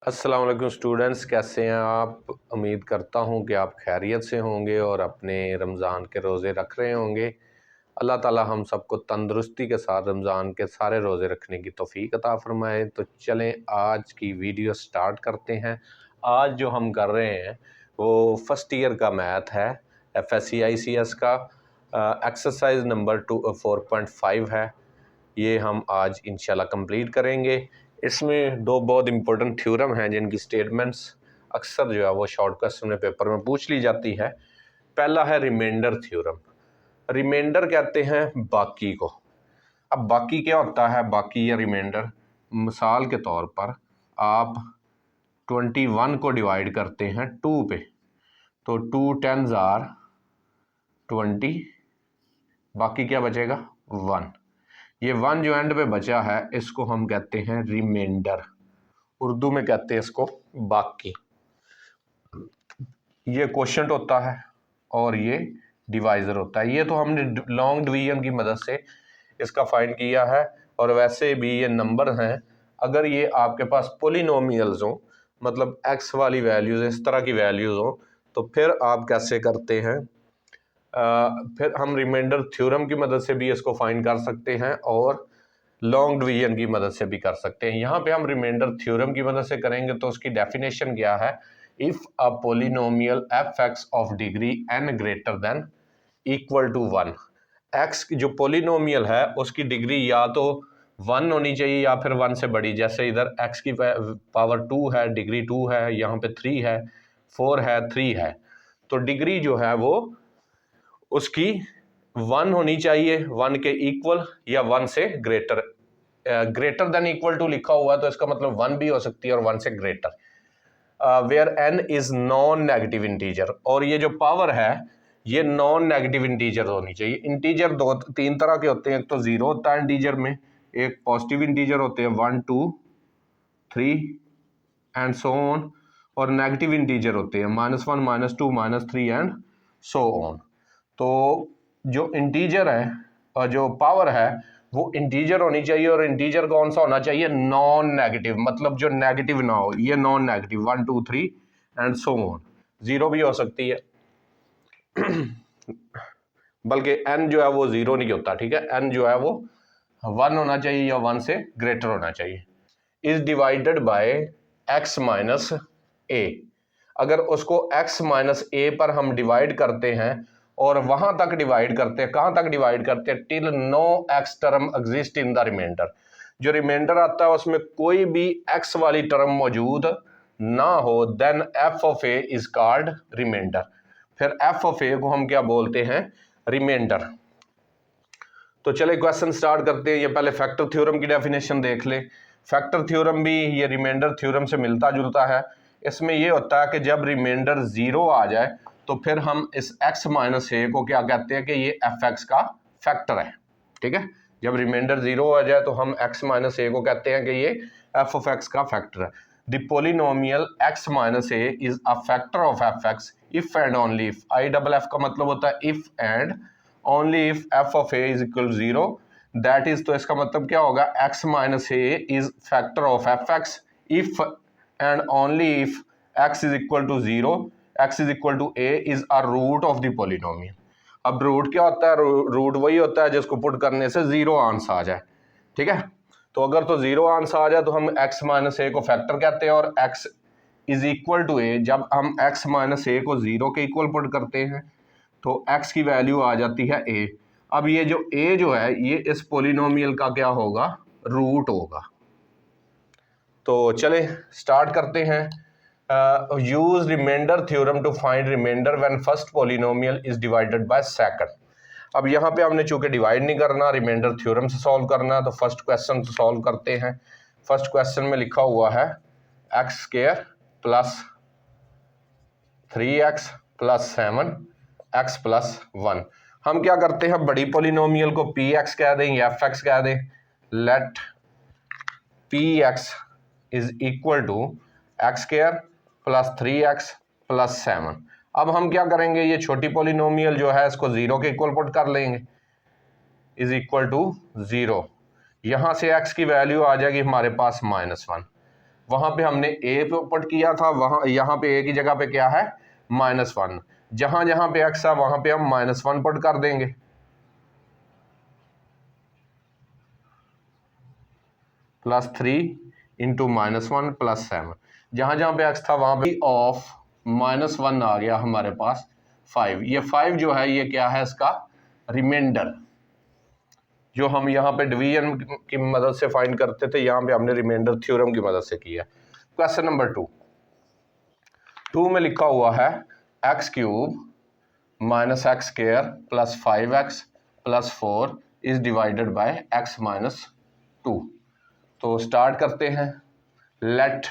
अस्सलाम वालेकुम स्टूडेंट्स, कैसे हैं आप। उम्मीद करता हूं कि आप खैरियत से होंगे और अपने रमज़ान के रोज़े रख रहे होंगे। अल्लाह ताला हम सबको तंदुरुस्ती के साथ रमज़ान के सारे रोज़े रखने की तौफीक अता फ़रमाए। तो चलें आज की वीडियो स्टार्ट करते हैं। आज जो हम कर रहे हैं वो फ़र्स्ट ईयर का मैथ है, FSC-ICS का एक्सरसाइज नंबर 4.5 है। ये हम आज इंशाल्लाह कंप्लीट करेंगे। इसमें दो बहुत इंपॉर्टेंट थ्योरम हैं जिनकी स्टेटमेंट्स अक्सर जो है वो शॉर्ट क्वेश्चन में पेपर में पूछ ली जाती है। पहला है रिमाइंडर थ्योरम। रिमाइंडर कहते हैं बाकी को। अब बाकी क्या होता है, बाकी या रिमाइंडर? मिसाल के तौर पर आप 21 को डिवाइड करते हैं 2 पे, तो 2 10s आर 20, बाकी क्या बचेगा 1। ये 1 जो एंड पे बचा है इसको हम कहते हैं रिमाइंडर, उर्दू में कहते हैं इसको बाकी। ये क्वोशंट होता है और ये डिवाइज़र होता है। ये तो हमने लॉन्ग डिवीजन की मदद से इसका फाइंड किया है। और वैसे भी ये नंबर हैं, अगर ये आपके पास पोलिनोमियल्स हों, मतलब एक्स वाली वैल्यूज़ इस तरह की वैल्यूज़ हों, तो फिर आप कैसे करते हैं, फिर हम रिमाइंडर थ्योरम की मदद से भी इसको फाइंड कर सकते हैं और लॉन्ग डिवीजन की मदद से भी कर सकते हैं। यहाँ पे हम रिमाइंडर थ्योरम की मदद से करेंगे। तो उसकी डेफिनेशन क्या है? If a polynomial f x of degree n greater than equal to 1, x जो पोलिनोमियल है उसकी डिग्री या तो 1 होनी चाहिए या फिर 1 से बड़ी। जैसे इधर x की पावर 2 है, डिग्री 2 है, यहाँ पे 3 है, 4 है, 3 है, तो डिग्री जो है वो उसकी 1 होनी चाहिए, 1 के इक्वल या 1 से greater. Greater than equal to लिखा हुआ है तो इसका मतलब 1 भी हो सकती है और 1 से greater. Where n is non negative integer, और ये जो पावर है ये नॉन नेगेटिव इंटीजर होनी चाहिए। इंटीजर दो तीन तरह के होते हैं, एक तो जीरो होता है इंटीजर में, एक पॉजिटिव इंटीजर होते हैं 1 2 3 एंड सो ऑन, और नेगेटिव इंटीजर होते हैं -1 -2 -3 एंड सो ऑन। तो जो इंटीजर है और जो पावर है वो इंटीजर होनी चाहिए, और इंटीजर कौन सा होना चाहिए? नॉन नेगेटिव, मतलब जो नेगेटिव ना हो, ये non negative 1 2 3 and so on. Zero भी हो सकती है बल्कि n जो है वो जीरो नहीं होता, ठीक है। n जो है वो 1 होना चाहिए या 1 से ग्रेटर होना चाहिए। Is divided by x minus a. अगर उसको x माइनस ए पर हम डिवाइड करते हैं और वहां तक डिवाइड करते हैं, कहां तक डिवाइड करते हैं? Till no x term exist in the remainder. जो रिमाइंडर आता है उसमें कोई भी x वाली टर्म मौजूद ना हो, then f of a is called remainder. फिर f ऑफ ए को हम क्या बोलते हैं? रिमाइंडर। तो चले क्वेश्चन स्टार्ट करते हैं। ये पहले फैक्टर थ्योरम की डेफिनेशन देख ले। फैक्टर थ्योरम भी ये रिमाइंडर थ्योरम से मिलता जुलता है। इसमें ये होता है कि जब रिमाइंडर जीरो आ जाए तो फिर हम इस x माइनस ए को क्या कहते हैं कि ये एफ एक्स का फैक्टर है, ठीक है। जब रिमाइंडर जीरो आ जाए तो हम x माइनस ए को कहते हैं कि ये एफ ऑफ एक्स का फैक्टर है। The polynomial x minus a is a factor of f x if and only if. I double f का मतलब होता है if and only if f of a is equal zero, that is, तो इसका मतलब क्या होगा? x minus a is factor of f x if and only if x is equal to zero, x is equal to a is a root of the polynomial. अब root क्या होता है? Root वही होता है जिसको पुट करने से जीरो आंसर आ जाए, ठीक है। तो अगर तो जीरो आंसर आ जाए तो हम x माइनस ए को फैक्टर कहते हैं, और x is equal to a, जब हम x माइनस ए को जीरो के इक्वल पुट करते हैं तो x की वैल्यू आ जाती है a। अब ये जो a जो है ये इस पोलिनोमियल का क्या होगा? रूट होगा। तो चले स्टार्ट करते हैं। Use remainder theorem to find remainder when first polynomial is divided by second. अब यहाँ पे हमने चूंकि डिवाइड नहीं करना, रिमाइंडर थ्योरम से सॉल्व करना, तो फर्स्ट क्वेश्चन सॉल्व करते हैं। फर्स्ट क्वेश्चन में लिखा हुआ है x square plus 3x plus 7x plus 1। हम क्या करते हैं? बड़ी पोलिनोमियल को px कह दें या fx कह दें। Let px is equal to x square plus 3x plus 7। अब हम क्या करेंगे? ये छोटी पोलिनोमियल जो है इसको जीरो के इक्वल पुट कर लेंगे, इज इक्वल टू जीरो। यहां से x की वैल्यू आ जाएगी हमारे पास -1। वहाँ पे हमने ए पे पुट किया था, वहाँ यहाँ पे ए की जगह पे क्या है -1। जहाँ जहाँ पे एक्स है वहाँ पे हम -1 पुट कर देंगे। +3 इंटू -1 +7, जहाँ जहाँ पे एक्स था वहाँ पे ऑफ -1 आ गया हमारे पास 5। ये 5 जो है ये क्या है इसका रिमाइंडर, जो हम यहाँ पे डिवीजन की मदद से फाइंड करते थे, यहाँ पे हमने रिमाइंडर थ्योरम की मदद से किया। क्वेश्चन नंबर 2 में लिखा हुआ है x³ -x² + 5x + 4 is divided by x - 2। तो स्टार्ट करते हैं। Let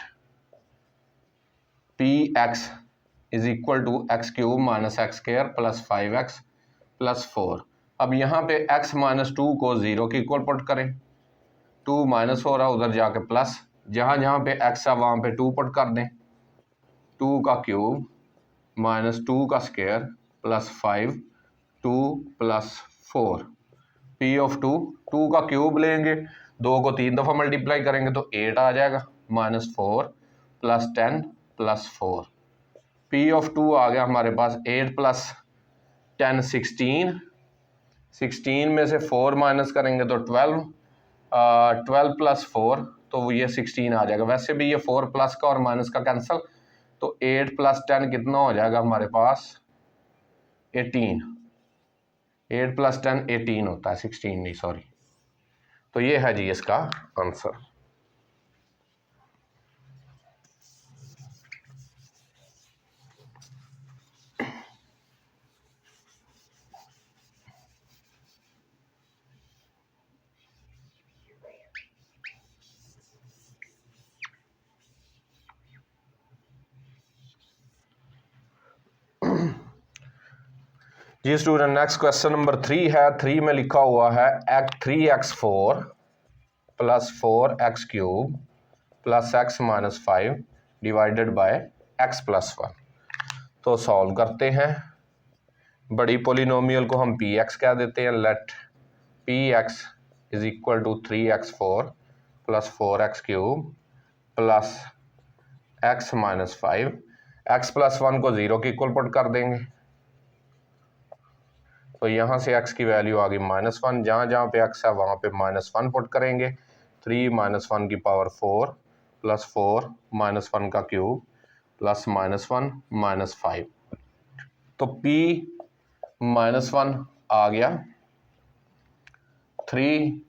px is equal to x³ -x² + 5x + 4। अब यहाँ पे x - 2 को 0 के इक्वल पुट करें। 2 -4 है, उधर जाके प्लस, जहाँ जहाँ पे x है वहाँ पे 2 पुट कर दें। 2³ -2 का स्क्वायर + 5 2 + 4 p ऑफ 2 का क्यूब लेंगे, 2 को 3 दफ़ा मल्टीप्लाई करेंगे तो 8 आ जाएगा। -4 + 10 + 4 p ऑफ 2 आ गया हमारे पास 8 + 10 16। 16 में से 4 माइनस करेंगे तो 12, 12 + 4 तो ये 16 आ जाएगा। वैसे भी ये 4 प्लस का और माइनस का कैंसिल, तो 8 + 10 कितना हो जाएगा हमारे पास 18। 8 + 10 18 होता है, 16 नहीं, सॉरी। तो ये है जी इसका आंसर। जी स्टूडेंट, नेक्स्ट क्वेश्चन नंबर 3 है। 3 में लिखा हुआ है 3x4 + 4x³ + x - 5 divided by x + 1। तो सॉल्व करते हैं। बड़ी पोलिनोमियल को हम px कह देते हैं। Let px is equal to 3x4 + 4x³ + x - 5। x + 1 को 0 के इक्वल पुट कर देंगे, तो यहाँ से x की वैल्यू आ गई -1। जहाँ जहाँ पे x है वहाँ पे -1 पुट करेंगे। 3 - 1 की पावर 4 + 4 - 1 का क्यूब + -1 - 5। तो p -1 आ गया। 3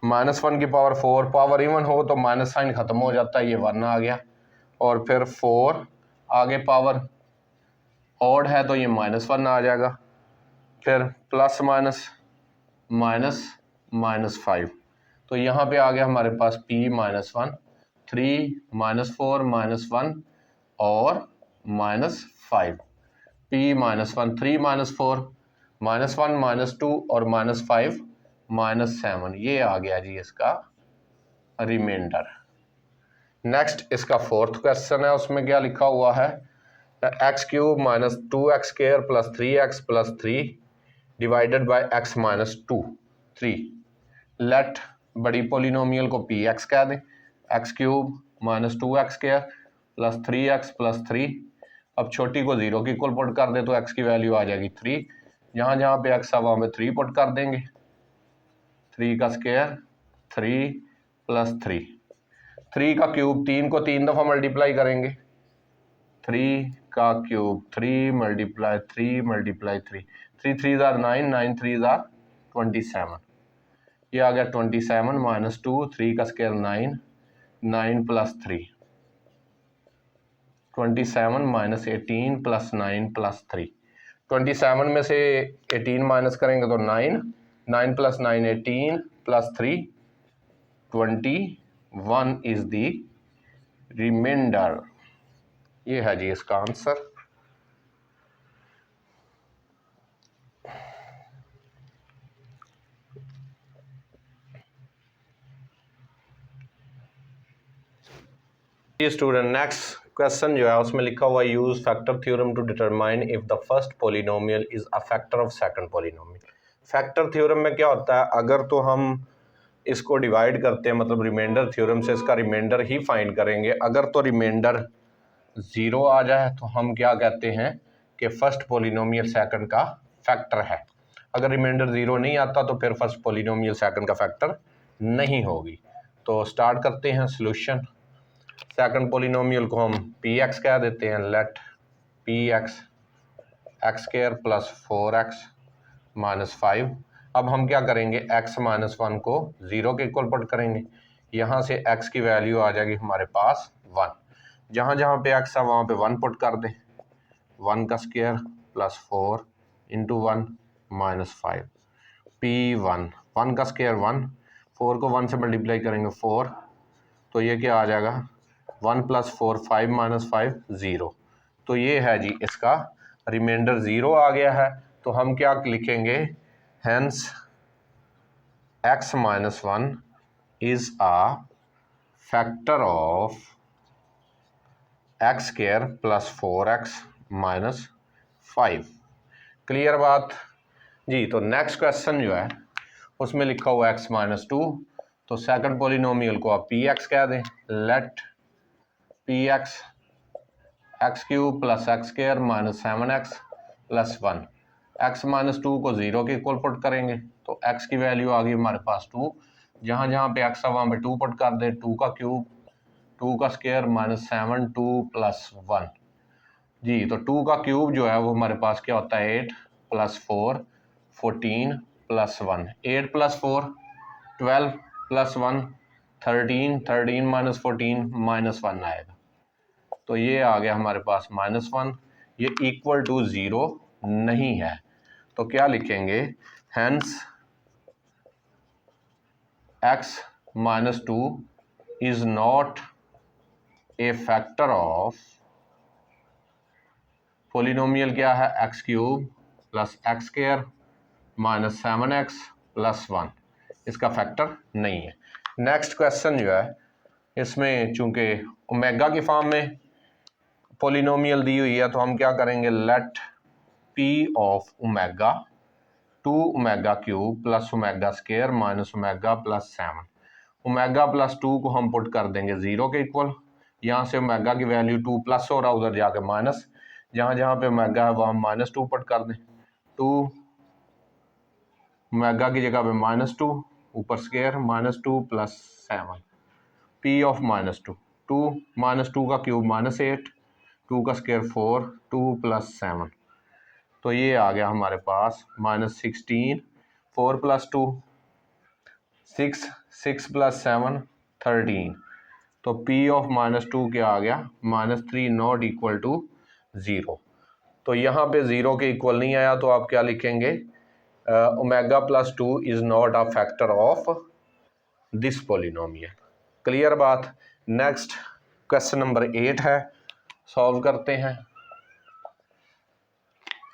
-1 की पावर 4, पावर इवन हो तो माइनस साइन ख़त्म हो जाता है, ये 1 आ गया। और फिर 4 आगे पावर ऑड है तो ये -1 आ जाएगा। फिर प्लस माइनस 5, तो यहाँ पे आ गया हमारे पास p -1, 3 -4 -1 और -5। p -1 3 -4 -1 -2 और -5 -7, ये आ गया जी इसका रिमाइंडर। नेक्स्ट इसका 4th क्वेश्चन है। उसमें क्या लिखा हुआ है x³ -2x² + 3x + 3 divided by x - 2 3। Let बड़ी पोलिनोमियल को px कह दें। x³ -2x² + 3x + 3। अब छोटी को 0 की इक्वल पुट कर दे तो x की वैल्यू आ जाएगी 3। जहाँ जहाँ पे x है वहाँ पे 3 पुट कर देंगे। 3 का स्क्वायर 3 + 3। 3 का क्यूब, 3 को 3 दफ़ा मल्टीप्लाई करेंगे। 3 का क्यूब 3 × 3 × 3 3 3 ज़ार 9 9 3 ज़ार 27। ये आ गया 27 - 2 3 का स्क्वायर 9 9 + 3 27 - 18 + 9 + 3। 27 में से 18 माइनस करेंगे तो 9 9 + 9 18 + 3 21 इज द रिमाइंडर। ये है जी इसका आंसर। स्टूडेंट, नेक्स्ट क्वेश्चन जो है उसमें लिखा हुआ use factor theorem to determine if the first polynomial is a factor of second polynomial. Factor theorem में क्या होता है, अगर तो हम इसको डिवाइड करते हैं, मतलब रिमाइंडर थ्योरम से इसका रिमाइंडर ही फाइंड करेंगे। अगर तो रिमाइंडर 0 आ जाए तो हम क्या कहते हैं कि फर्स्ट पोलिनोमियल सेकंड का फैक्टर है। अगर रिमाइंडर 0 नहीं आता तो फिर फर्स्ट पोलिनोमियल सेकंड का फैक्टर नहीं होगी। तो स्टार्ट करते हैं सॉल्यूशन। सेकंड पोलिनोमियल को हम पी एक्स कह देते हैं। Let p x x square plus 4x minus 5। अब हम क्या करेंगे, x माइनस 1 को 0 के इक्वल पुट करेंगे। यहाँ से x की वैल्यू आ जाएगी हमारे पास 1। जहाँ जहाँ पे x है वहाँ पे 1 पुट कर दें। 1 का square plus 4 into 1 minus 5 p1। 1 का स्क्वायर 1, 4 को 1 से मल्टीप्लाई करेंगे 4, तो ये क्या आ जाएगा 1 प्लस 4 5 माइनस 5 0। तो ये है जी इसका रिमाइंडर 0 आ गया है। तो हम क्या लिखेंगे, hence x minus 1 is a factor of x square plus 4x minus 5। Clear बात जी। तो नेक्स्ट क्वेश्चन जो है उसमें लिखा हुआ x माइनस 2। तो सेकंड पोलिनोमियल को आप पी एक्स कह दें। Let p x x cube plus x square minus 7x plus 1। X minus 2 को 0 के इक्वल पुट करेंगे तो x की वैल्यू आ गई हमारे पास 2। जहाँ जहाँ पे x है वहाँ पे 2 पुट कर दे। 2 का क्यूब 2 का स्क्वायर माइनस 7 2 प्लस 1 जी। तो 2 का क्यूब जो है वो हमारे पास क्या होता है 8 plus 4 14 plus 1। 8 plus 4 12 plus 1 13 13 minus 14 minus 1 आएगा। तो ये आ गया हमारे पास माइनस 1। ये इक्वल टू 0 नहीं है। तो क्या लिखेंगे, hence x minus 2 is not a factor of polynomial क्या है x cube plus x square minus 7x plus 1। इसका फैक्टर नहीं है। नेक्स्ट क्वेश्चन जो है इसमें चूंकि ओमेगा की फॉर्म में पोलिनोमियल दी हुई है तो हम क्या करेंगे, let p of omega 2 omega cube plus omega square minus omega plus 7। Omega plus 2 को हम पुट कर देंगे 0 के इक्वल। यहाँ से ओमेगा की वैल्यू 2 प्लस हो रहा है, उधर जाके माइनस। जहाँ जहाँ पे ओमेगा है वहाँ माइनस 2 पुट कर दें। 2 ओमेगा की जगह पे माइनस 2, ऊपर square minus 2 plus 7 p of minus 2। 2 minus 2 का क्यूब माइनस 8, 2 का स्क्वायर 4 2 प्लस 7। तो ये आ गया हमारे पास माइनस 16 4 प्लस 2 6 6 प्लस 7 13। तो p ऑफ माइनस 2 क्या आ गया माइनस 3 नॉट इक्वल टू 0। तो यहाँ पे 0 के इक्वल नहीं आया तो आप क्या लिखेंगे, omega plus 2 is not a factor of this polynomial. Clear बात। नेक्स्ट क्वेश्चन नंबर 8 है, सॉल्व करते हैं।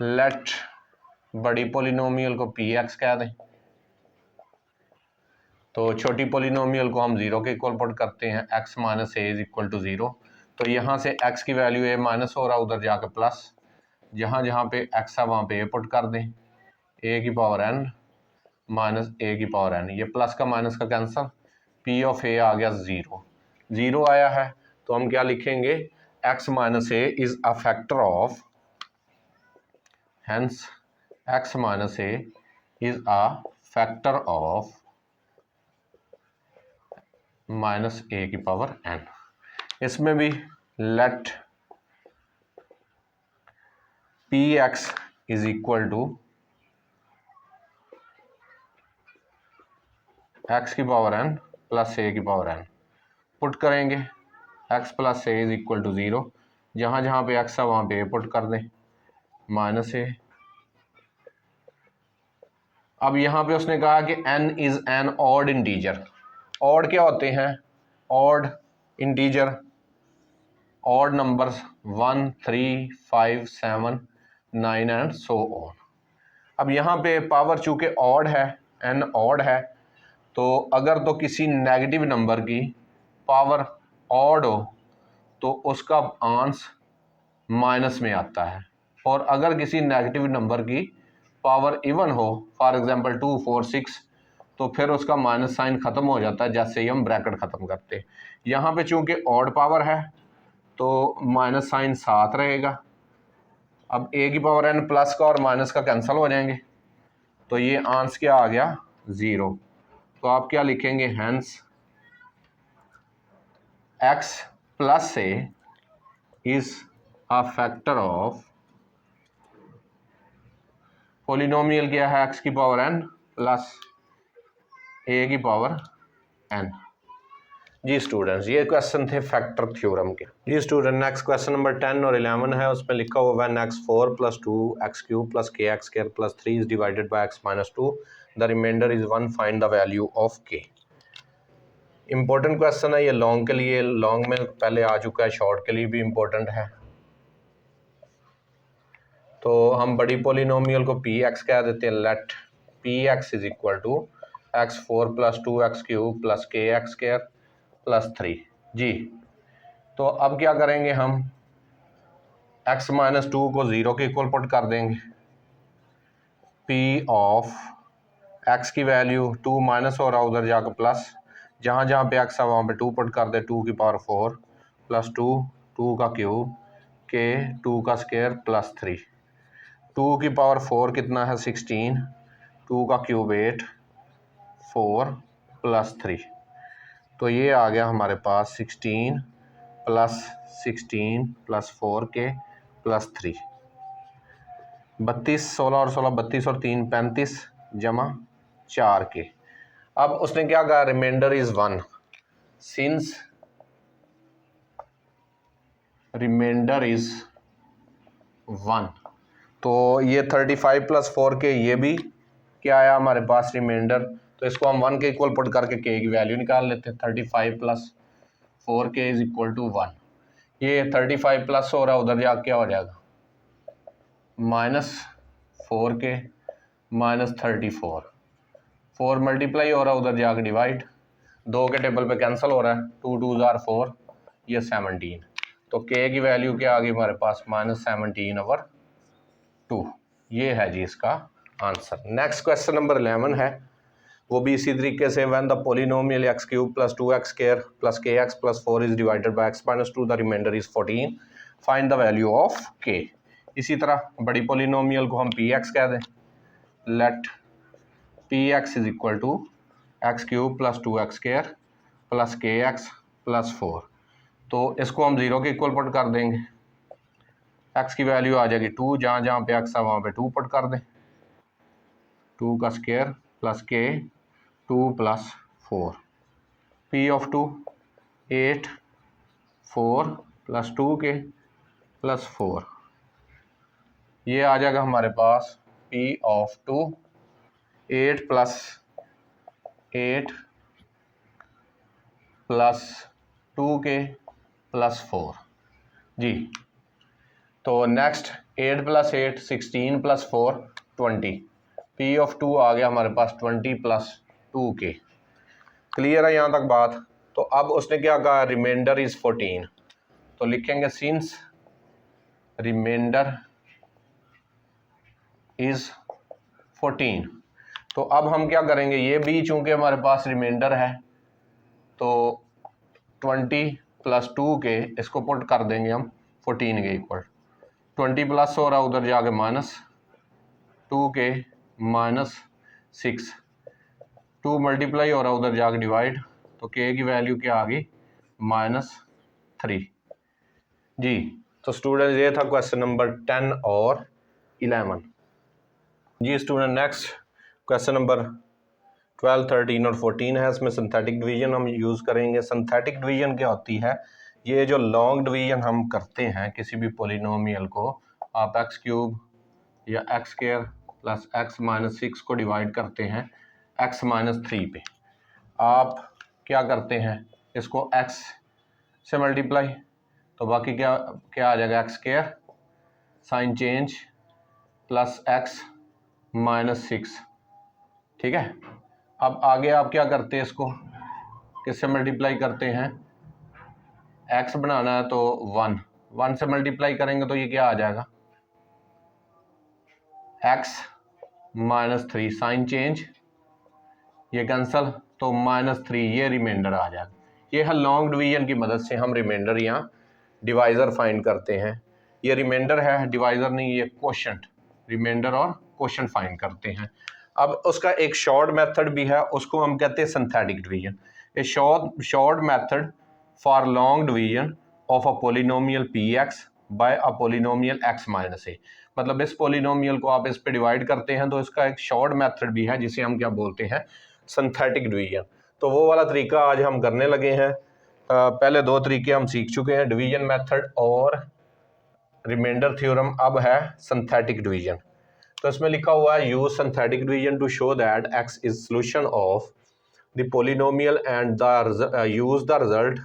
लेट बड़ी पोलिनोमियल को पी एक्स कह दें। तो छोटी पोलिनोमियल को हम 0 के इक्वल पुट करते हैं। x minus a is equal to 0। तो यहाँ से x की वैल्यू a माइनस हो रहा है, उधर जाकर प्लस। जहाँ जहाँ पे x है वहाँ पे a पुट कर दें। a की पावर n माइनस a की पावर n, ये प्लस का माइनस का कैंसल। p ऑफ a आ गया 0। 0 आया है तो हम क्या लिखेंगे, x minus a is a factor of, hence x minus a is a factor of minus a की पावर n। इसमें भी let p x is equal to x की पावर n प्लस ए की पावर n पुट करेंगे। x plus a is equal to 0। जहाँ जहाँ पे x है वहाँ पे a पुट कर दें, माइनस ए। अब यहाँ पे उसने कहा कि n is an odd integer. Odd क्या होते हैं, odd integer, odd numbers 1 3 5 7 9 and so on. अब यहाँ पे पावर चूंकि ऑड है, n ऑड है, तो अगर तो किसी नेगेटिव नंबर की पावर ऑड हो तो उसका आंस माइनस में आता है, और अगर किसी नेगेटिव नंबर की पावर इवन हो, फॉर एग्जांपल 2 4 6, तो फिर उसका माइनस साइन ख़त्म हो जाता है जैसे ही हम ब्रैकेट ख़त्म करते हैं। यहाँ पे चूंकि ऑड पावर है तो माइनस साइन साथ रहेगा। अब ए की पावर n प्लस का और माइनस का कैंसिल हो जाएंगे, तो ये आंसर क्या आ गया 0। तो आप क्या लिखेंगे, hence x plus a is a factor of polynomial क्या है x की पावर n प्लस ए की पावर n। जी स्टूडेंट्स, ये क्वेश्चन थे फैक्टर थ्योरम के। जी स्टूडेंट, नेक्स्ट क्वेश्चन नंबर 10 और 11 है, उसमें लिखा हुआ when x4 + 2x³ + kx² + 3 is divided by x - 2 the remainder is 1, find the value of k। Important question है ये, लॉन्ग के लिए, लॉन्ग में पहले आ चुका है, शॉर्ट के लिए भी इम्पोर्टेंट है। तो हम बड़ी पोलिनोमियल को px कह देते हैं। Let px is equal to x4 + 2x³ + kx² + 3। जी, तो अब क्या करेंगे, हम x - 2 को 0 के इक्वल पुट कर देंगे। p ऑफ x की वैल्यू 2 माइनस हो रहा उधर जाकर प्लस, जहाँ जहाँ पे x है वहाँ पे 2 पुट कर दे, 2 की पावर 4 + 2, 2 का क्यूब के 2 का स्क्वायर + 3, 2 की पावर 4 कितना है 16, 2 का क्यूब 8, 4 + 3। तो ये आ गया हमारे पास 16 + 16 + 4k + 3, 32, 16 और 16 32 और 3 35 जमा 4k। अब उसने क्या कहा, remainder is 1, since remainder is 1, तो ये 35 + 4k ये भी क्या आया हमारे पास रिमाइंडर, तो इसको हम 1 के इक्वल पुट करके k की वैल्यू निकाल लेते हैं। 35 + 4k इज इक्वल टू 1। ये 35 प्लस हो रहा है उधर जाके क्या हो जाएगा, -4k - 34, 4 मल्टीप्लाई हो रहा है उधर जाके डिवाइड, 2 के टेबल पे कैंसिल हो रहा है, 2 2 ज़ार 4, ये 17, तो k की वैल्यू क्या आ गई हमारे पास -17/2। ये है जी इसका आंसर। नेक्स्ट क्वेश्चन नंबर 11 है, वो भी इसी तरीके से, when the polynomial x³ + 2x² + kx + 4 is divided by x - 2 the remainder is 14, find the value of k। इसी तरह बड़ी पोलिनोमियल को हम px कह दें। Let px is equal to x³ + 2x² + kx + 4, तो इसको हम 0 के इक्वल पुट कर देंगे। x की वैल्यू आ जाएगी 2, जहाँ जहाँ पे x है वहाँ पे 2 पुट कर दें, 2 का square + k 2 + 4, p of 2 8, 4 + 2k + 4, ये आ जाएगा हमारे पास p ऑफ 2 8 + 8 + 2k + 4। जी, तो नेक्स्ट 8 + 8 16 + 4 20, p ऑफ 2 आ गया हमारे पास 20 + 2k। क्लियर है यहाँ तक बात। तो अब उसने क्या कहा, रिमाइंडर इज 14, तो लिखेंगे सिंस रिमाइंडर इज 14। तो अब हम क्या करेंगे, ये भी चूंकि हमारे पास रिमाइंडर है तो 20 + 2k इसको पुट कर देंगे हम 14 के इक्वल, 20 प्लस हो रहा उधर जाके -2k - 6, 2 मल्टीप्लाई हो रहा उधर जाके डिवाइड, तो k की वैल्यू क्या आ गई -3। जी, तो स्टूडेंट ये था क्वेश्चन नंबर 10 और 11। जी स्टूडेंट, नेक्स्ट क्वेश्चन नंबर 12, 13 और 14 है, इसमें सिंथेटिक डिवीजन हम यूज़ करेंगे। सिंथेटिक डिवीजन क्या होती है, ये जो लॉन्ग डिवीजन हम करते हैं किसी भी पोलिनोमियल को, आप x³ या x² + x - 6 को डिवाइड करते हैं x - 3 पे, आप क्या करते हैं इसको x से मल्टीप्लाई, तो बाकी क्या क्या आ जाएगा x², साइन चेंज + x - 6, ठीक है। अब आगे आप क्या करते हैं, इसको किससे मल्टीप्लाई करते हैं, x बनाना है तो 1 से मल्टीप्लाई करेंगे तो ये क्या आ जाएगा x - 3, साइन चेंज ये कैंसिल, तो -3 ये रिमाइंडर आ जाएगा। ये है लॉन्ग डिवीजन की मदद से हम रिमाइंडर यहाँ डिवाइज़र फाइंड करते हैं। ये रिमाइंडर है, डिवाइज़र नहीं, ये क्वोशंट, रिमाइंडर और क्वोशंट फाइंड करते हैं। अब उसका एक शॉर्ट मेथड भी है, उसको हम कहते हैं synthetic division. A short method for long division of a polynomial px by a polynomial x minus a. मतलब इस पोलिनोमियल को आप इस पे डिवाइड करते हैं तो इसका एक शॉर्ट मेथड भी है जिसे हम क्या बोलते हैं, सिंथेटिक डिवीजन। तो वो वाला तरीका आज हम करने लगे हैं। पहले दो तरीके हम सीख चुके हैं, डिवीजन मेथड और रिमाइंडर थ्योरम। अब है सिंथेटिक डिवीजन। तो इसमें लिखा हुआ है use synthetic division to show that x is solution of the polynomial and the use the result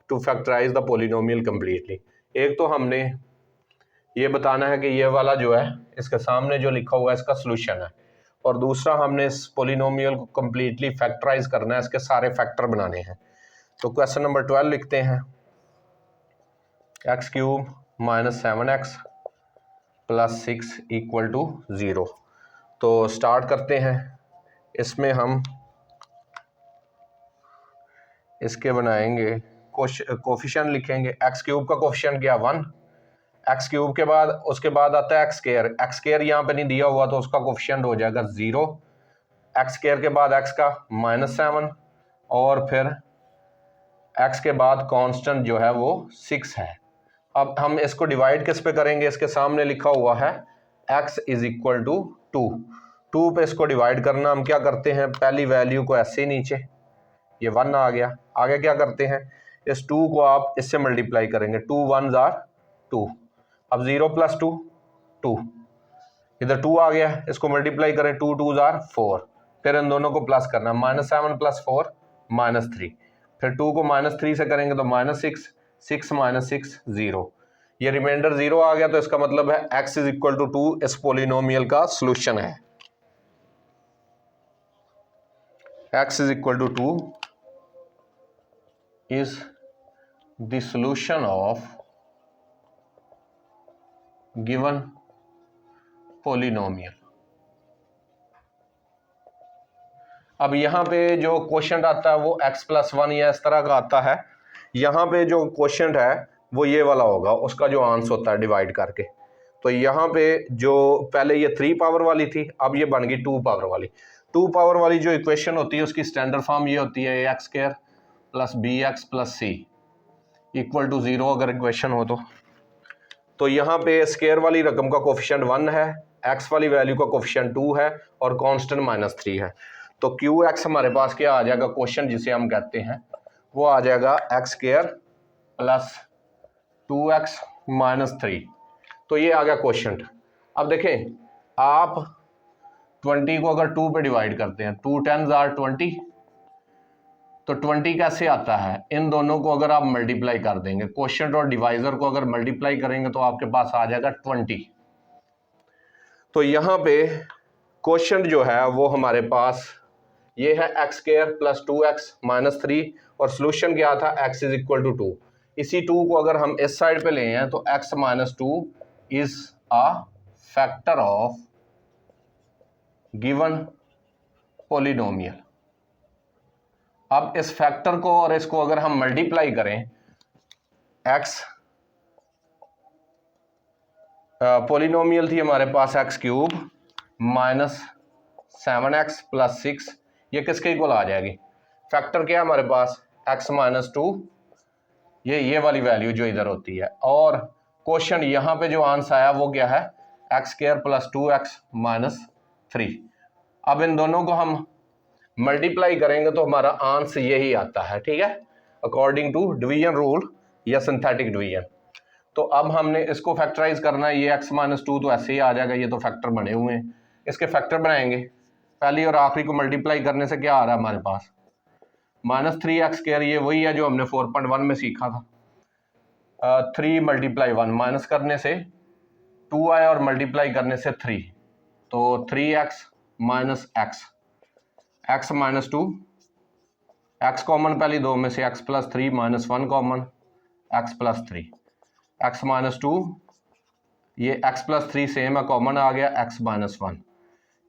to factorize the polynomial completely. एक तो हमने ये बताना है कि ये वाला जो है इसके सामने जो लिखा हुआ है इसका सॉल्यूशन है, और दूसरा हमने इस पोलिनोमियल को कंप्लीटली फैक्टराइज करना है, इसके सारे फैक्टर बनाने हैं। तो क्वेश्चन नंबर 12 लिखते हैं, x cube minus 7x plus 6 equal to 0। तो स्टार्ट करते हैं। इसमें हम इसके बनाएंगे कोफिशिएंट लिखेंगे। एक्स क्यूब का कोफिशिएंट क्या 1, एक्स क्यूब के बाद उसके बाद आता है एक्स स्क्वायर। एक्स स्क्वायर यहाँ पे नहीं दिया हुआ तो उसका कोफिशिएंट हो जाएगा 0। एक्स स्क्वायर के बाद एक्स का -7 और फिर एक्स के बाद कांस्टेंट जो है वो 6 है। अब हम इसको डिवाइड किस पे करेंगे, इसके सामने लिखा हुआ है x इज इक्वल टू 2 पे इसको डिवाइड करना। हम क्या करते हैं, पहली वैल्यू को ऐसे ही नीचे, ये 1 आ गया, आगे क्या करते हैं, इस 2 को आप इससे मल्टीप्लाई करेंगे, 2 1s are 2। अब 0 + 2 2, इधर 2 आ गया, इसको मल्टीप्लाई करें, 2 2s are 4। फिर इन दोनों को प्लस करना, -7 + 4 -3। फिर 2 को -3 से करेंगे तो -6, 6 - 6 0। ये रिमाइंडर 0 आ गया, तो इसका मतलब है x इज इक्वल टू 2 इस पोलिनोमियल का सॉल्यूशन है। x is equal to 2 is the solution of given polynomial. अब यहाँ पे जो क्वोशंट आता है वो x + 1 या इस तरह का आता है। यहाँ पे जो क्वोशंट है वो ये वाला होगा, उसका जो आंसर होता है डिवाइड करके। तो यहाँ पे जो पहले ये 3 पावर वाली थी, अब ये बन गई 2 पावर वाली। 2 पावर वाली जो इक्वेशन होती है उसकी स्टैंडर्ड फॉर्म ये होती है ax² + bx + c equal to 0 अगर इक्वेशन हो तो यहाँ पे स्क्वायर वाली रकम का कोफिशिएंट 1 है, x वाली वैल्यू का कोफिशिएंट 2 है और कांस्टेंट -3 है। तो qx हमारे पास क्या आ जाएगा, क्वोशंट जिसे हम कहते हैं वो आ जाएगा x² + 2x - 3। तो ये आ गया क्वोशंट। अब देखें, आप 20 को अगर 2 पे डिवाइड करते हैं, 2 10s are 20, तो 20 कैसे आता है, इन दोनों को अगर आप मल्टीप्लाई कर देंगे, क्वोशंट और डिवाइजर को अगर मल्टीप्लाई करेंगे तो आपके पास आ जाएगा 20। तो यहाँ पे क्वोशंट जो है वो हमारे पास ये है x² + 2x - 3 और सॉल्यूशन क्या था, x इज इक्वल टू 2। इसी 2 को अगर हम इस साइड पे ले हैं तो x - 2 is a factor of given polynomial. अब इस फैक्टर को और इसको अगर हम मल्टीप्लाई करें, x पोलिनोमियल थी हमारे पास x³ - 7x + 6, ये किसके इक्वल आ जाएगी, फैक्टर क्या है हमारे पास x - 2, ये वाली वैल्यू जो इधर होती है, और क्वोशंट यहाँ पे जो आंसर आया वो क्या है, x² + 2x - 3। अब इन दोनों को हम मल्टीप्लाई करेंगे तो हमारा आंसर यही आता है, ठीक है, अकॉर्डिंग टू डिवीजन रूल या सिंथेटिक डिवीजन। तो अब हमने इसको फैक्टराइज करना है, ये x - 2 तो ऐसे ही आ जाएगा, ये तो फैक्टर बने हुए हैं, इसके फैक्टर बनाएंगे। पहली और आखिरी को मल्टीप्लाई करने से क्या आ रहा है हमारे पास, -3x², ये वही है जो हमने 4.1 में सीखा था। 3 × 1 माइनस करने से 2 आया और मल्टीप्लाई करने से 3, तो 3x - x, x - 2, x common पहली दो में से, x + 3 -1 कॉमन, x + 3, x - 2, ये x + 3 सेम है, कॉमन आ गया, x - 1।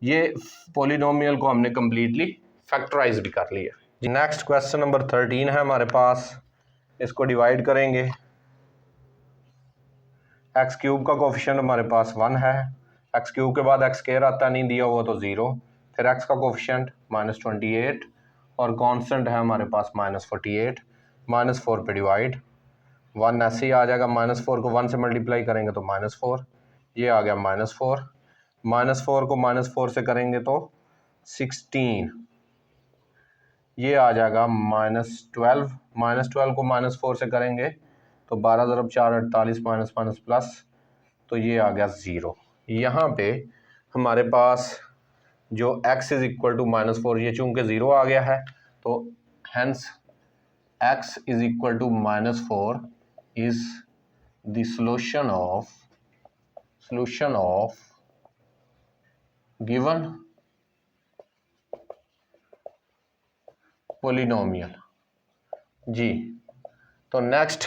ये पोलिनोमियल को हमने कंप्लीटली फैक्टराइज भी कर लिया जी। नेक्स्ट क्वेश्चन नंबर 13 है हमारे पास, इसको डिवाइड करेंगे। एक्स क्यूब का कोफिशिएंट हमारे पास 1 है, एक्स क्यूब के बाद एक्स स्क्वायर आता नहीं दिया हुआ तो 0, फिर एक्स का कोफिशिएंट -28 और कांस्टेंट है हमारे पास -48, -4 पे डिवाइड, 1 ऐसे ही आ जाएगा, -4 को 1 से मल्टीप्लाई करेंगे तो -4, ये आ गया -4, -4 को -4 से करेंगे तो 16, ये आ जाएगा -12, -12 को -4 से करेंगे तो 12 × 4 48, माइनस माइनस प्लस, तो ये आ गया 0। यहाँ पे हमारे पास जो x इज इक्वल टू -4, ये चूंकि 0 आ गया है तो hence x is equal to -4 is the solution of given polynomial जी। तो नेक्स्ट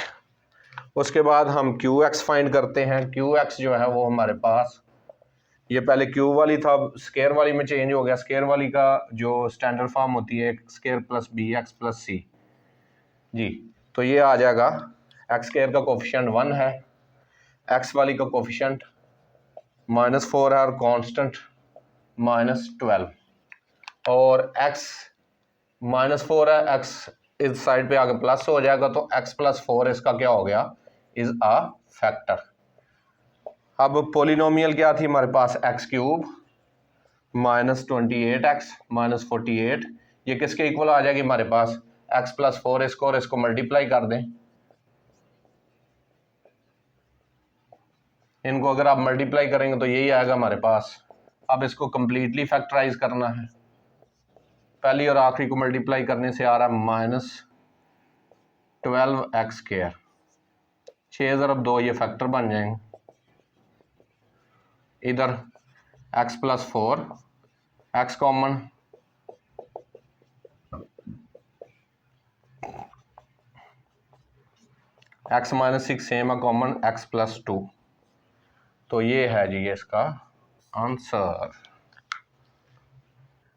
उसके बाद हम QX फाइंड करते हैं। QX जो है वो हमारे पास, ये पहले क्यूब वाली था, स्केयर वाली में चेंज हो गया। स्केयर वाली का जो स्टैंडर्ड फॉर्म होती है square plus b x plus c जी, तो ये आ जाएगा एक्स स्केयर का कोफिशिएंट 1 है, एक्स वाली का कोफिशिएंट -4 है और कांस्टेंट -12, और एक्स -4 है, एक्स इस साइड पे आगे प्लस हो जाएगा तो x + 4 इसका क्या हो गया, इज अ फैक्टर। अब पोलिनोमियल क्या थी हमारे पास, x³ -28x -48, ये किसके इक्वल आ जाएगी हमारे पास, x + 4 इसको, और इसको मल्टीप्लाई कर दें, इनको अगर आप मल्टीप्लाई करेंगे तो यही आएगा हमारे पास। अब इसको कंप्लीटली फैक्टराइज करना है, पहली और आखिरी को मल्टीप्लाई करने से आ रहा है -12x², 6 × 2 ये फैक्टर बन जाएंगे, इधर x + 4, x common, x - 6 same है कॉमन, x + 2, तो ये है जी ये इसका आंसर।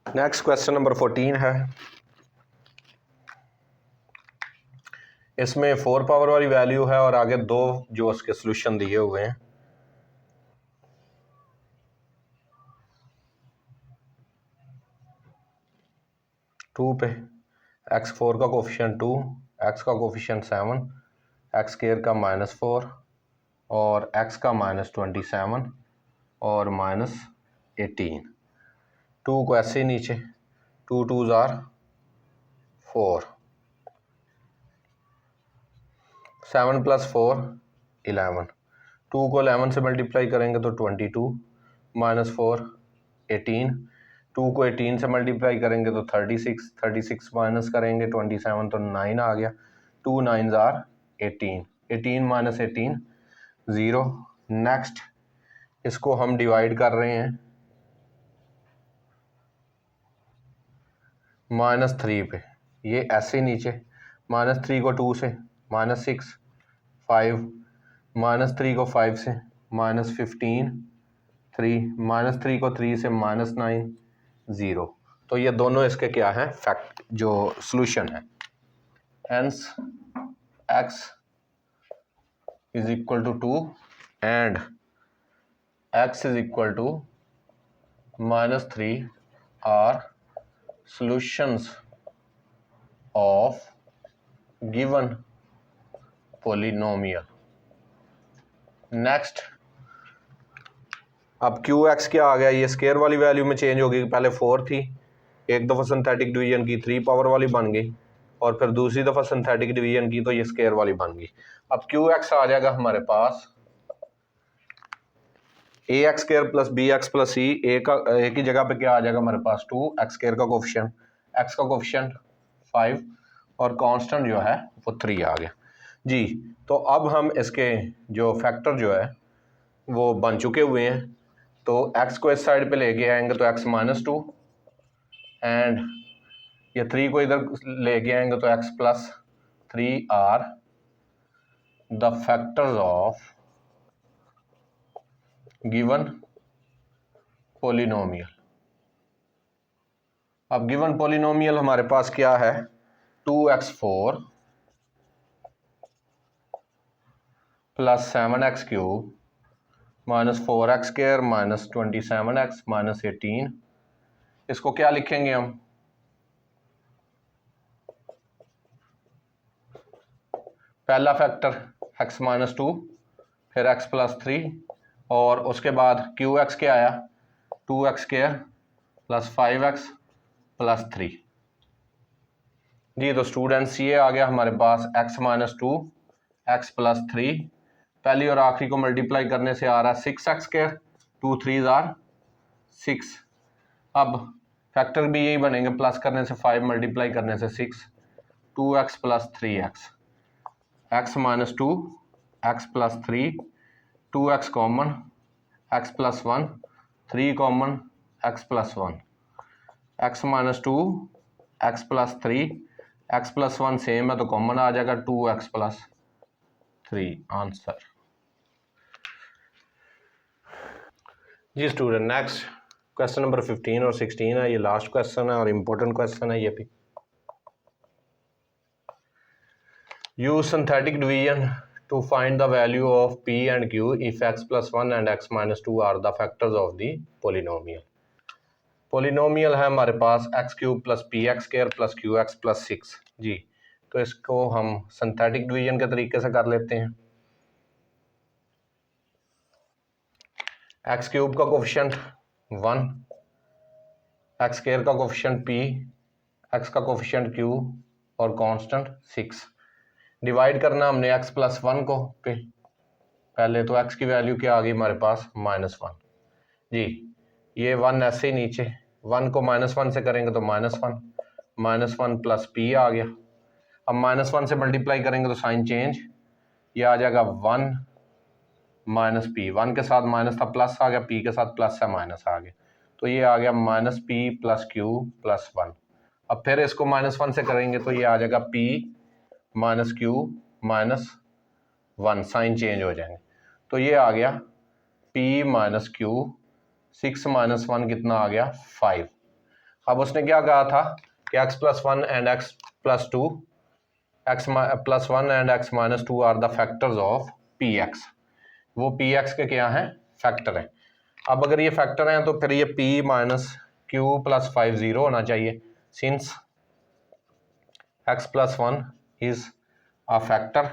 नेक्स्ट क्वेश्चन नंबर 14 है, इसमें 4 पावर वाली वैल्यू है और आगे 2 जो उसके सोल्यूशन दिए हुए हैं। टू पे x4 का कोफिशिएंट 2, x का कोफिशिएंट 7, एक्स स्क्वायर का -4 और x का -27 और -18, 2 को ऐसे ही नीचे, 2 2s are 4, 7 + 4 11, 2 को 11 से मल्टीप्लाई करेंगे तो 22, -4 18, 2 को 18 से मल्टीप्लाई करेंगे तो 36, 36 माइनस करेंगे 27 तो 9 आ गया, 2 9s are 18, 18 - 18 0। नेक्स्ट इसको हम डिवाइड कर रहे हैं -3 पे, ये ऐसे नीचे, -3 को 2 से -6 5, -3 को 5 से -15 3, -3 को 3 से -9 0, तो ये दोनों इसके क्या हैं, फैक्ट जो सॉल्यूशन है। Hence x is equal to 2 and x is equal to -3 are solutions of given polynomial। Next अब QX क्या आ गया, ये स्केयर वाली वैल्यू में चेंज हो गई, पहले 4 थी, एक दफ़ा सिंथेटिक डिवीजन की 3 पावर वाली बन गई, और फिर दूसरी दफ़ा सिंथेटिक डिवीजन की तो ये स्केयर वाली बन गई। अब QX आ जाएगा हमारे पास ax² + bx + c, एक ही जगह पे क्या आ जाएगा हमारे पास 2, x² का कोफिशिएंट, x का कोफिशिएंट 5 और कांस्टेंट जो है वो 3 आ गया जी। तो अब हम इसके जो फैक्टर जो है वो बन चुके हुए हैं, तो x को इस साइड पे लेके आएंगे तो x -2 एंड ये 3 को इधर लेके आएंगे तो x + 3 are the factors of given polynomial. अब गिवन पॉलिनोमियल हमारे पास क्या है, 2x4 plus 7x³ minus 4x² minus 27x minus 18। इसको क्या लिखेंगे हम, पहला फैक्टर x माइनस 2, फिर x प्लस 3, और उसके बाद QX क्या आया, 2x² प्लस 5x प्लस 3। जी तो स्टूडेंट्स ये आ गया हमारे पास x माइनस 2, x प्लस 3, पहली और आखिरी को मल्टीप्लाई करने से आ रहा है 6x², 2 3s आर 6। अब फैक्टर भी यही बनेंगे, प्लस करने से 5, मल्टीप्लाई करने से 6, 2x plus 3x, x minus 2, x plus 3, 2x common, x plus 1, 3 common, x plus 1, x minus 2, x plus 3, x plus 1 same है तो कॉमन आ जाएगा, 2x प्लस 3 आंसर। जी स्टूडेंट नेक्स्ट क्वेश्चन नंबर 15 और 16 है, ये लास्ट क्वेश्चन है और important question है ये भी। Use synthetic division to find the value of p and q if x plus 1 and x minus 2 are the factors of the polynomial। Polynomial है हमारे पास x³ plus px² plus qx plus 6। जी तो इसको हम synthetic division के तरीके से कर लेते हैं। x³ का कोफिशिएंट 1, x² का कोफिशिएंट p, x का कोफिशिएंट q और कांस्टेंट 6। डिवाइड करना हमने x प्लस 1 को पे, पहले तो x की वैल्यू क्या आ गई हमारे पास -1। जी ये 1 ऐसे ही नीचे, 1 को -1 से करेंगे तो -1 प्लस p आ गया। अब -1 से मल्टीप्लाई करेंगे तो साइन चेंज, ये आ जाएगा 1 माइनस पी, 1 के साथ माइनस था प्लस आ गया, p के साथ प्लस है माइनस आ गया, तो ये आ गया -p प्लस q प्लस 1। अब फिर इसको -1 से करेंगे तो ये आ जाएगा p minus q minus 1, sign change हो जाएंगे, तो ये आ गया p माइनस q, 6 माइनस 1 कितना आ गया 5। अब उसने क्या कहा था कि x plus 1 and x plus 2, x plus 1 and x minus 2 are the factors of px। वो px के क्या हैं, फैक्टर हैं। अब अगर ये फैक्टर हैं तो फिर ये p माइनस q प्लस 5 0 होना चाहिए, since x plus 1 is a factor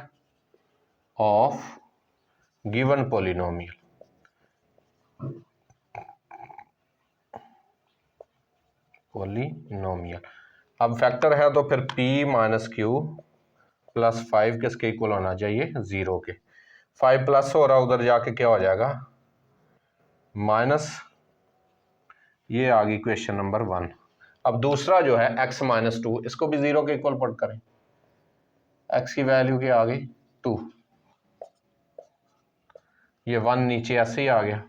of given polynomial. अब फैक्टर है तो फिर p माइनस q प्लस 5 किसके इक्वल होना चाहिए, 0 के। 5 प्लस हो रहा उधर जाके क्या हो जाएगा माइनस, ये आ गई क्वेश्चन नंबर 1। अब दूसरा जो है x माइनस 2, इसको भी 0 के इक्वल पुट करें, x की वैल्यू क्या आ गई 2, ये 1 नीचे ऐसे ही आ गया,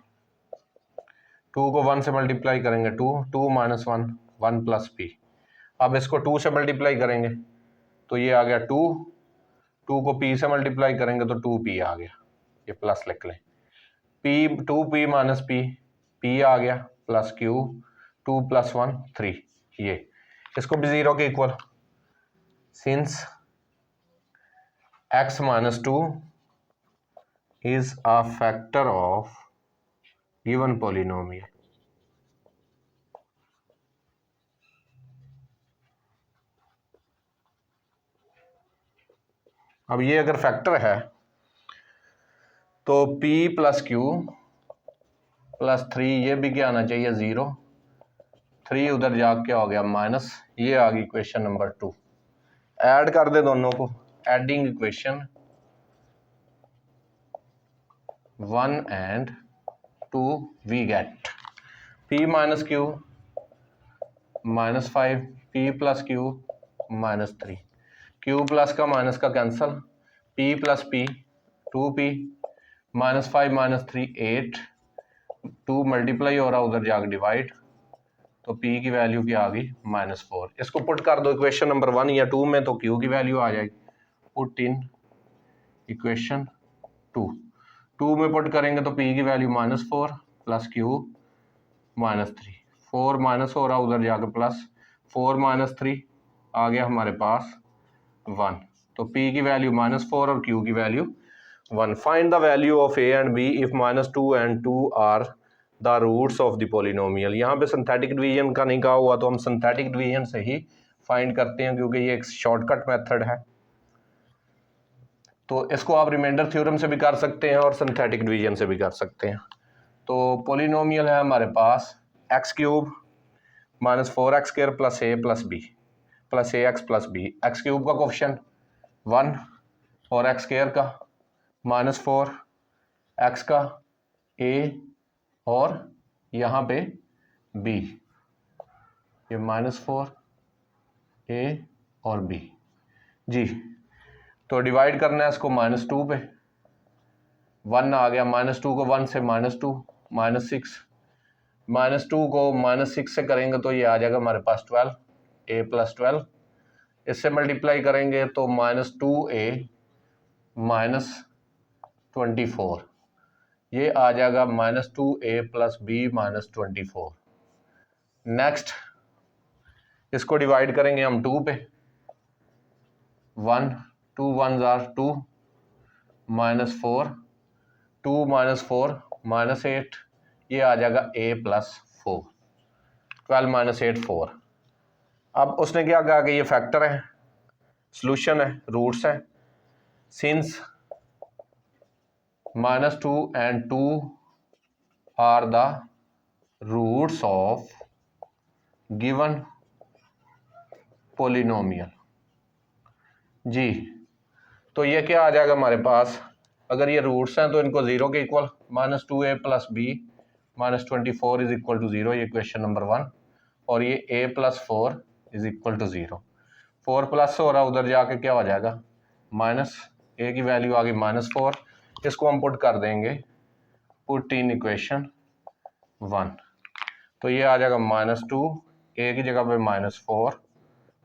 2 को 1 से मल्टीप्लाई करेंगे 2 माइनस 1, 1 प्लस p। अब इसको 2 से मल्टीप्लाई करेंगे तो ये आ गया 2 को p से मल्टीप्लाई करेंगे तो 2p आ गया, ये प्लस लिख लें, p 2p माइनस p आ गया प्लस q 2 प्लस 1 3, ये इसको भी 0 के equal, since x minus 2 is a factor of given polynomial. अब ये अगर फैक्टर है तो p प्लस q प्लस 3, ये भी क्या आना चाहिए 0, 3 उधर जा क्या हो गया माइनस, ये आ गई इक्वेशन नंबर 2। ऐड कर दे दोनों को, adding equation 1 and 2 we get p minus q minus 5, p plus q minus 3, q plus का माइनस का cancel, p plus p 2p minus 5 minus 3 8, 2 multiply हो रहा उधर जाकर डिवाइड, तो p की वैल्यू क्या आ गई -4। इसको पुट कर दो इक्वेशन नंबर 1 या 2 में तो q की वैल्यू आ जाएगी, पुट इन इक्वेशन 2 में पुट करेंगे तो p की वैल्यू -4 प्लस q -3, 4 माइनस हो रहा उधर जाकर प्लस, 4 माइनस 3 आ गया हमारे पास 1। तो P की वैल्यू -4 और Q की value 1। Find the value of A and B इफ -2 and 2 are the roots of the polynomial. यहाँ पे सिंथेटिक डिवीजन का नहीं कहा हुआ, तो हम सिंथेटिक डिवीजन से ही फाइंड करते हैं क्योंकि ये एक शॉर्टकट मेथड है। तो इसको आप रिमाइंडर थ्योरम से भी कर सकते हैं और सिंथेटिक डिवीजन से भी कर सकते हैं। तो पोलिनोमियल है हमारे पास x³ -4x² + a + b + ax + b। x³ का कोफिशिएंट 1 और x² का -4, x का a और यहाँ पे b, ये -4 a और b जी। तो डिवाइड करना है इसको -2 पे, 1 आ गया, -2 को 1 से -2 -6, -2 को -6 से करेंगे तो ये आ जाएगा हमारे पास 12 a + 12। इससे मल्टीप्लाई करेंगे तो -2a -24, ये आ जाएगा -2a + b -24। नेक्स्ट इसको डिवाइड करेंगे हम 2 पे, 1 2 1 आर 2 -4 2 -4 -8, ये आ जाएगा a + 4, 12 - 8 4। अब उसने क्या कहा कि ये फैक्टर है, सॉल्यूशन है, रूट्स है। Since -2 and 2 are the roots of given polynomial जी। तो ये क्या आ जाएगा हमारे पास, अगर ये रूट्स हैं तो इनको 0 के इक्वल, -2a + b -24 = 0, ये क्वेश्चन नंबर 1। और ये a + 4 = 0। 4 प्लस हो रहा उधर जाके क्या हो जाएगा, -a की वैल्यू आ गई -4, इसको हम पुट कर देंगे, पुट इन इक्वेशन 1। तो ये आ जाएगा -2 a की जगह पे -4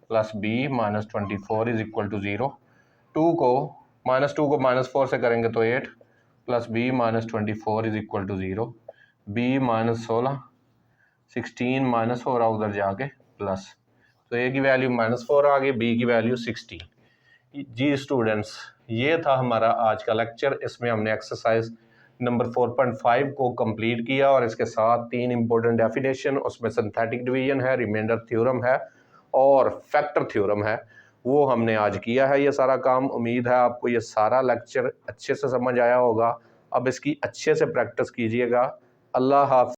+ b -24 = 0। 2 को -4 से करेंगे तो 8 + b -24 = 0। b -16 16 माइनस हो रहा उधर जाके प्लस, तो a की वैल्यू -4 आ गई, b की वैल्यू 16। जी स्टूडेंट्स, ये था हमारा आज का लेक्चर। इसमें हमने एक्सरसाइज नंबर 4.5 को कंप्लीट किया और इसके साथ 3 इंपॉर्टेंट डेफिनेशन, उसमें सिंथेटिक डिवीजन है, रिमाइंडर थ्योरम है और फैक्टर थ्योरम है, वो हमने आज किया है ये सारा काम। उम्मीद है आपको ये सारा लेक्चर अच्छे से समझ आया होगा। अब इसकी अच्छे से प्रैक्टिस कीजिएगा। अल्लाह हाफ़िज़।